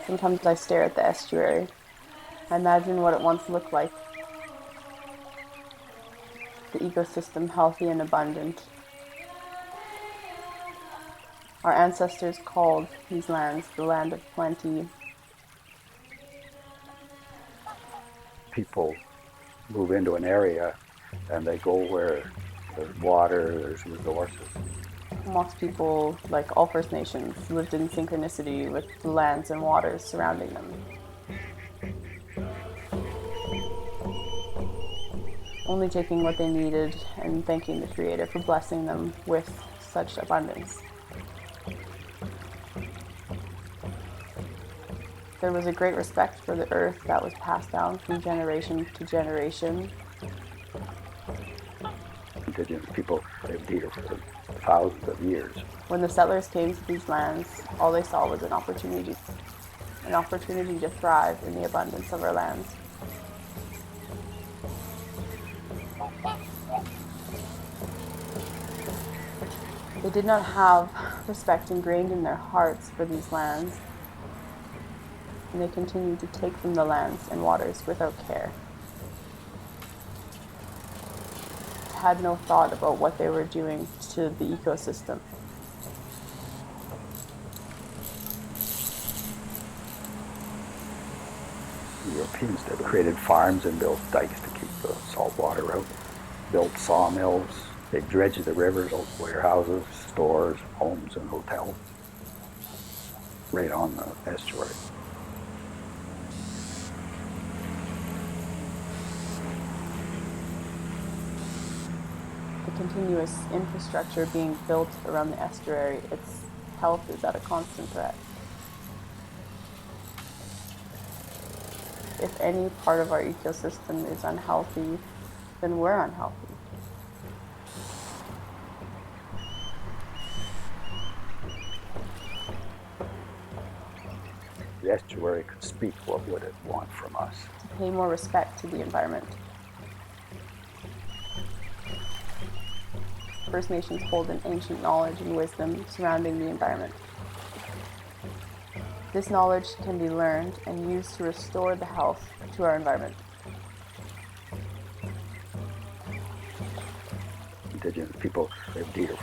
Sometimes I stare at the estuary. I imagine what it once looked like. The ecosystem healthy and abundant. Our ancestors called these lands the land of plenty. People move into an area and they go where there's water, there's resources. Most people, like all First Nations, lived in synchronicity with the lands and waters surrounding them. Only taking what they needed and thanking the Creator for blessing them with such abundance. There was a great respect for the earth that was passed down from generation to generation. Indigenous people lived here for thousands of years. When the settlers came to these lands, all they saw was an opportunity to thrive in the abundance of our lands. They did not have respect ingrained in their hearts for these lands, and they continued to take from the lands and waters without care. They had no thought about what they were doing to the ecosystem. The Europeans that created farms and built dikes to keep the salt water out, built sawmills, they dredged the rivers, built warehouses, stores, homes, and hotels right on the estuary. The continuous infrastructure being built around the estuary, its health is at a constant threat. If any part of our ecosystem is unhealthy, then we're unhealthy. The estuary could speak, what would it want from us? To pay more respect to the environment. First Nations hold an ancient knowledge and wisdom surrounding the environment. This knowledge can be learned and used to restore the health to our environment. Indigenous people lived here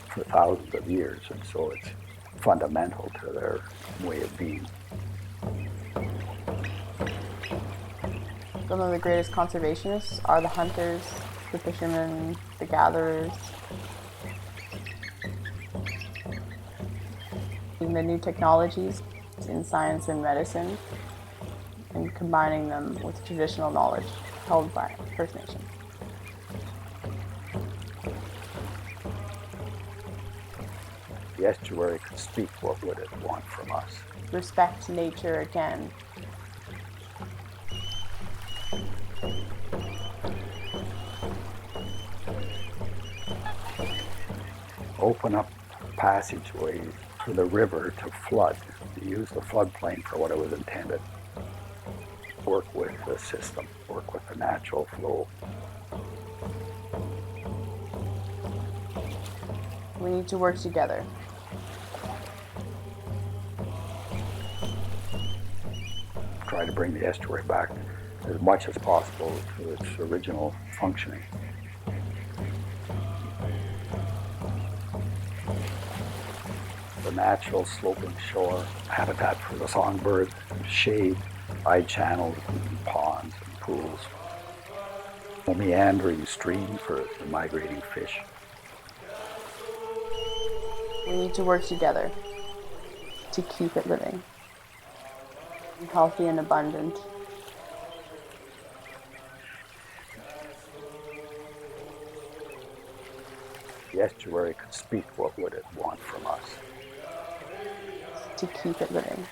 for thousands of years, and so it's fundamental to their way of being. Some of the greatest conservationists are the hunters, the fishermen, the gatherers. In the new technologies in science and medicine, and combining them with traditional knowledge held by First Nations. The estuary could speak, what would it want from us? Respect nature again. Open up passageways for the river to flood. Use the floodplain for what it was intended. Work with the system, work with the natural flow. We need to work together. Try to bring the estuary back as much as possible to its original functioning. The natural sloping shore, habitat for the songbird, shade, eye channels, and ponds and pools. A meandering stream for the migrating fish. We need to work together to keep it living, healthy and abundant. The estuary could speak, what would it want from us? To keep it living.